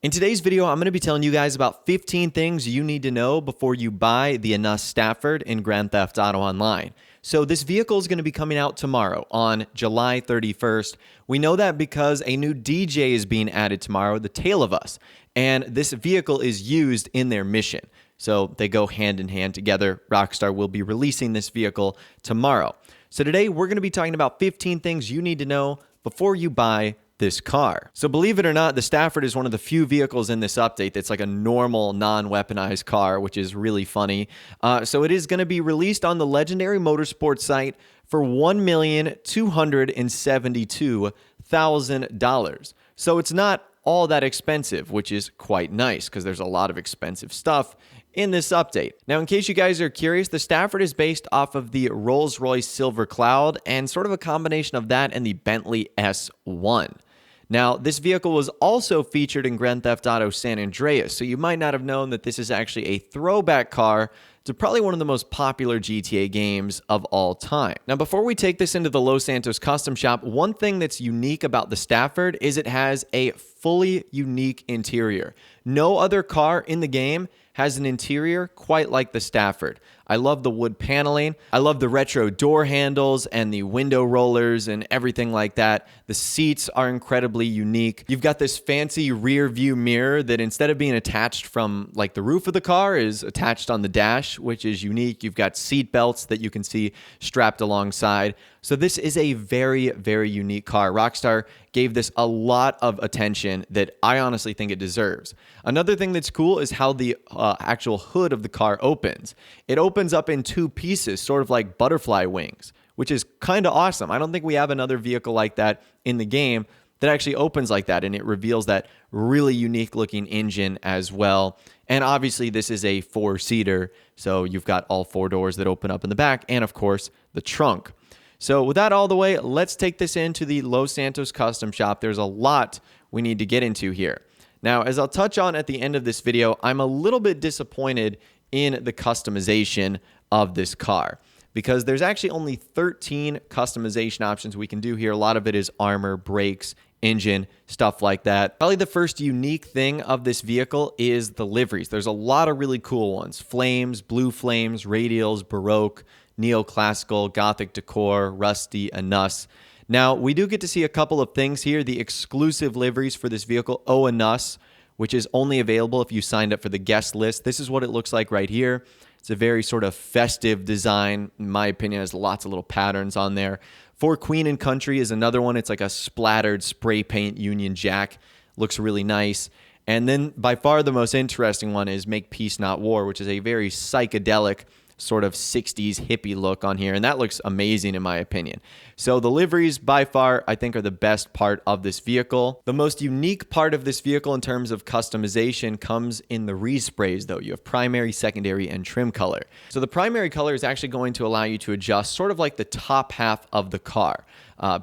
In today's video, I'm going to be telling you guys about 15 things you need to know before you buy the Enus Stafford in Grand Theft Auto Online. So this vehicle is going to be coming out tomorrow on July 31st. We know that because a new DJ is being added tomorrow, The Tale of Us, and this vehicle is used in their mission. So they go hand in hand together. Rockstar will be releasing this vehicle tomorrow. So today we're going to be talking about 15 things you need to know before you buy this car. So believe it or not, the Stafford is one of the few vehicles in this update that's like a normal non-weaponized car, which is really funny. So it is going to be released on the Legendary Motorsports site for $1,272,000. So it's not all that expensive, which is quite nice because there's a lot of expensive stuff in this update. Now, in case you guys are curious, the Stafford is based off of the Rolls-Royce Silver Cloud and sort of a combination of that and the Bentley S1. Now, this vehicle was also featured in Grand Theft Auto San Andreas, so you might not have known that this is actually a throwback car to probably one of the most popular GTA games of all time. Now, before we take this into the Los Santos custom shop, one thing that's unique about the Stafford is it has a fully unique interior. No other car in the game has an interior quite like the Stafford. I love the wood paneling. I love the retro door handles and the window rollers and everything like that. The seats are incredibly unique. You've got this fancy rear view mirror that instead of being attached from like the roof of the car is attached on the dash, which is unique. You've got seat belts that you can see strapped alongside. So this is a very, very unique car. Rockstar gave this a lot of attention that I honestly think it deserves. Another thing that's cool is how the actual hood of the car opens. It opens up in two pieces, sort of like butterfly wings, which is kind of awesome. I don't think we have another vehicle like that in the game that actually opens like that, and it reveals that really unique looking engine as well. And obviously this is a four-seater, so you've got all four doors that open up in the back, and of course the trunk. So with that all the way, let's take this into the Los Santos custom shop. There's a lot we need to get into here. Now, as I'll touch on at the end of this video, I'm a little bit disappointed in the customization of this car because there's actually only 13 customization options we can do here. A lot of it is armor, brakes, engine, stuff like that. Probably the first unique thing of this vehicle is the liveries. There's a lot of really cool ones. Flames, blue flames, radials, Baroque, neoclassical, Gothic decor, rusty, Enus. Now, we do get to see a couple of things here. The exclusive liveries for this vehicle, Enus, which is only available if you signed up for the guest list. This is what it looks like right here. It's a very sort of festive design. In my opinion, it has lots of little patterns on there. For Queen and Country is another one. It's like a splattered spray paint Union Jack. Looks really nice. And then by far the most interesting one is Make Peace Not War, which is a very psychedelic sort of 60s hippie look on here, and that looks amazing in my opinion. So the liveries by far I think are the best part of this vehicle. The most unique part of this vehicle in terms of customization comes in the resprays though. You have primary, secondary, and trim color. So the primary color is actually going to allow you to adjust sort of like the top half of the car.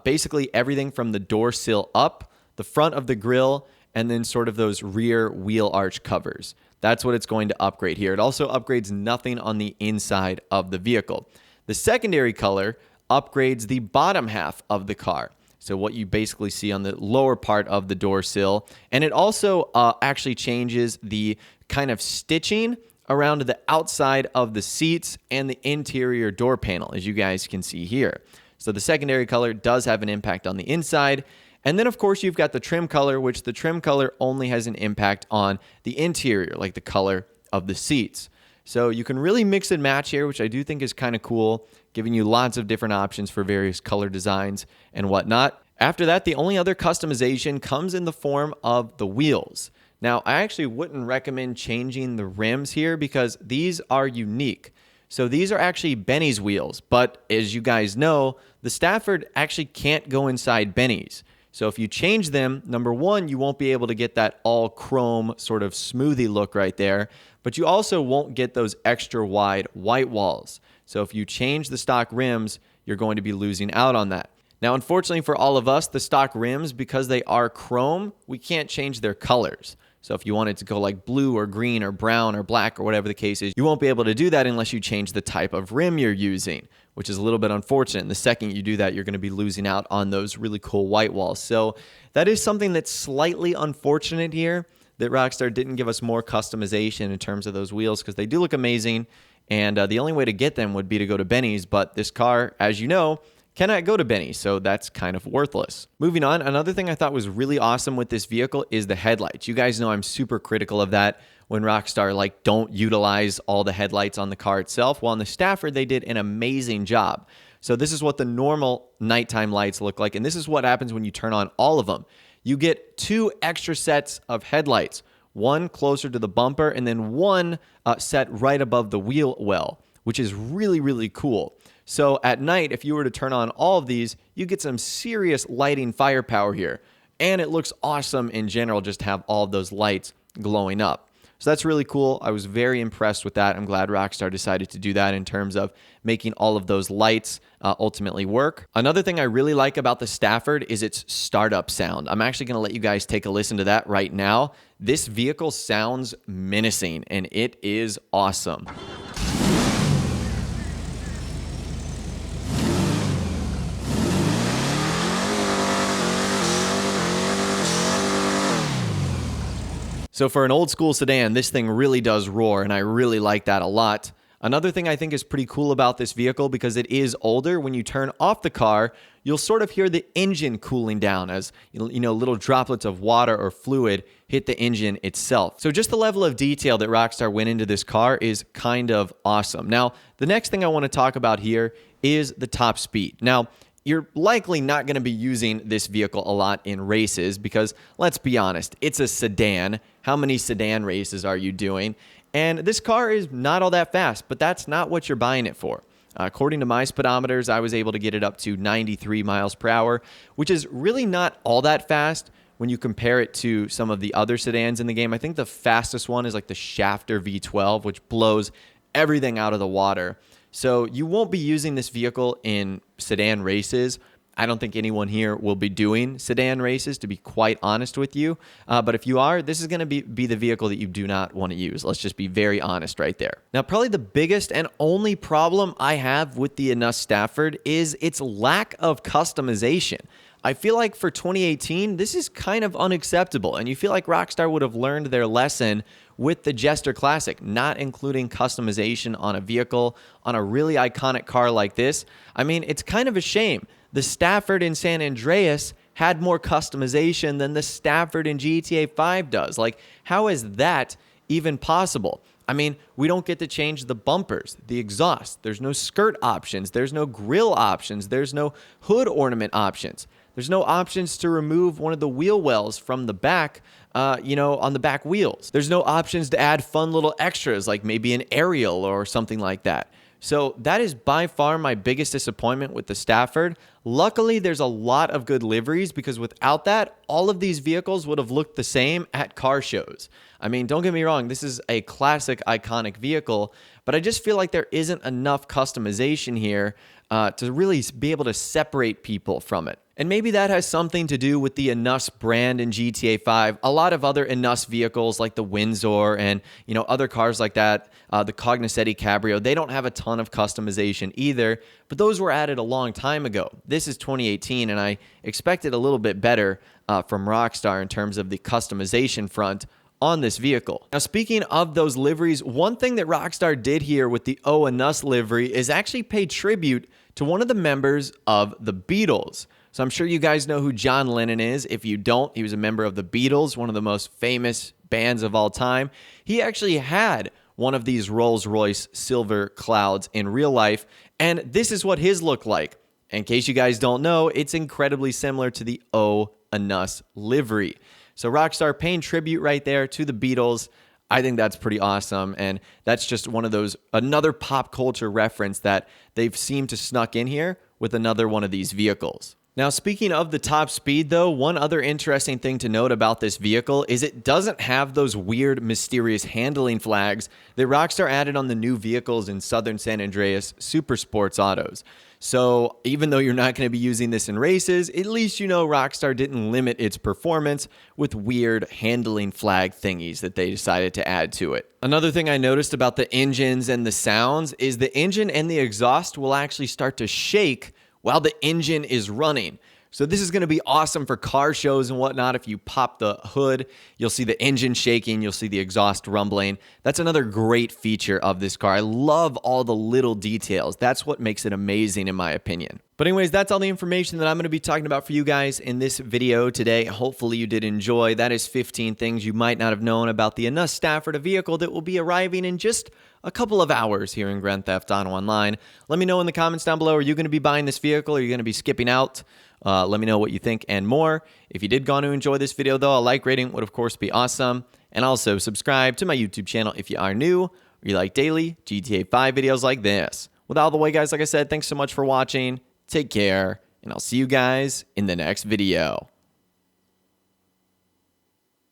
Basically everything from the door sill up, the front of the grille, and then sort of those rear wheel arch covers. That's what it's going to upgrade here. It also upgrades nothing on the inside of the vehicle. The secondary color upgrades the bottom half of the car. So what you basically see on the lower part of the door sill. And it also actually changes the kind of stitching around the outside of the seats and the interior door panel, as you guys can see here. So the secondary color does have an impact on the inside. And then, of course, you've got the trim color, which the trim color only has an impact on the interior, like the color of the seats. So you can really mix and match here, which I do think is kind of cool, giving you lots of different options for various color designs and whatnot. After that, the only other customization comes in the form of the wheels. Now, I actually wouldn't recommend changing the rims here because these are unique. So these are actually Benny's wheels, but as you guys know, the Stafford actually can't go inside Benny's. So if you change them, number one, you won't be able to get that all chrome sort of smoothie look right there, but you also won't get those extra wide white walls. So if you change the stock rims, you're going to be losing out on that. Now, unfortunately for all of us, the stock rims, because they are chrome, we can't change their colors. So if you wanted to go like blue or green or brown or black or whatever the case is, you won't be able to do that unless you change the type of rim you're using, which is a little bit unfortunate. And the second you do that, you're going to be losing out on those really cool white walls. So that is something that's slightly unfortunate here. that Rockstar didn't give us more customization in terms of those wheels, because they do look amazing, and the only way to get them would be to go to Benny's, but this car, as you know, cannot go to Benny's, so that's kind of worthless. Moving on, another thing I thought was really awesome with this vehicle is the headlights. You guys know I'm super critical of that when Rockstar don't utilize all the headlights on the car itself. Well, on the Stafford, they did an amazing job. So this is what the normal nighttime lights look like, and this is what happens when you turn on all of them. You get 2 extra sets of headlights, one closer to the bumper and then one set right above the wheel well, which is really, really cool. So at night, if you were to turn on all of these, you get some serious lighting firepower here. And it looks awesome in general just to have all of those lights glowing up. So that's really cool. I was very impressed with that. I'm glad Rockstar decided to do that in terms of making all of those lights ultimately work. Another thing I really like about the Stafford is its startup sound. I'm actually going to let you guys take a listen to that right now. This vehicle sounds menacing, and it is awesome. So for an old school sedan, this thing really does roar, and I really like that a lot. Another thing I think is pretty cool about this vehicle, because it is older, when you turn off the car, you'll sort of hear the engine cooling down as little droplets of water or fluid hit the engine itself. So just the level of detail that Rockstar went into this car is kind of awesome. Now, the next thing I want to talk about here is the top speed. Now, you're likely not going to be using this vehicle a lot in races because, let's be honest, it's a sedan. How many sedan races are you doing? And this car is not all that fast, but that's not what you're buying it for. According to my speedometers, I was able to get it up to 93 miles per hour, which is really not all that fast when you compare it to some of the other sedans in the game. I think the fastest one is like the Shafter V12, which blows everything out of the water. So you won't be using this vehicle in sedan races. I don't think anyone here will be doing sedan races, to be quite honest with you. But if you are, this is going to be the vehicle that you do not want to use. Let's just be very honest right there. Now, probably the biggest and only problem I have with the Enus Stafford is its lack of customization. I feel like for 2018, this is kind of unacceptable, and you feel like Rockstar would have learned their lesson with the Jester Classic, not including customization on a vehicle, on a really iconic car like this. I mean, it's kind of a shame. The Stafford in San Andreas had more customization than the Stafford in GTA 5 does. Like, how is that even possible? I mean, we don't get to change the bumpers, the exhaust. There's no skirt options. There's no grille options. There's no hood ornament options. There's no options to remove one of the wheel wells from the back, on the back wheels. There's no options to add fun little extras like maybe an aerial or something like that. So that is by far my biggest disappointment with the Stafford. Luckily, there's a lot of good liveries, because without that, all of these vehicles would have looked the same at car shows. I mean, don't get me wrong, this is a classic, iconic vehicle, but I just feel like there isn't enough customization here to really be able to separate people from it. And maybe that has something to do with the Enus brand in GTA 5. A lot of other Enus vehicles like the Windsor and other cars like that, the Cognoscenti Cabrio, they don't have a ton of customization either, but those were added a long time ago. This is 2018, and I expected a little bit better from Rockstar in terms of the customization front on this vehicle. Now, speaking of those liveries, one thing that Rockstar did here with the Enus livery is actually pay tribute to one of the members of the Beatles. So I'm sure you guys know who John Lennon is. If you don't, he was a member of the Beatles, one of the most famous bands of all time. He actually had one of these Rolls-Royce silver clouds in real life, and this is what his looked like. In case you guys don't know, it's incredibly similar to the Enus livery. So Rockstar paying tribute right there to the Beatles. I think that's pretty awesome, and that's just one of those, another pop culture reference that they've seemed to snuck in here with another one of these vehicles. Now, speaking of the top speed, though, one other interesting thing to note about this vehicle is it doesn't have those weird, mysterious handling flags that Rockstar added on the new vehicles in Southern San Andreas Super Sports Autos. So even though you're not going to be using this in races, at least you know Rockstar didn't limit its performance with weird handling flag thingies that they decided to add to it. Another thing I noticed about the engines and the sounds is the engine and the exhaust will actually start to shake while the engine is running. So this is going to be awesome for car shows and whatnot. If you pop the hood, you'll see the engine shaking, you'll see the exhaust rumbling. That's another great feature of this car. I love all the little details. That's what makes it amazing in my opinion. But anyways, that's all the information that I'm going to be talking about for you guys in this video today. Hopefully you did enjoy. That is 15 things you might not have known about the Enus Stafford, a vehicle that will be arriving in just a couple of hours here in Grand Theft Auto Online. Let me know in the comments down below, are you going to be buying this vehicle? Are you going to be skipping out? Let me know what you think and more. If you did go on to enjoy this video though, a like rating would of course be awesome. And also subscribe to my YouTube channel if you are new or you like daily GTA 5 videos like this. With all the way guys, like I said, thanks so much for watching. Take care, and I'll see you guys in the next video.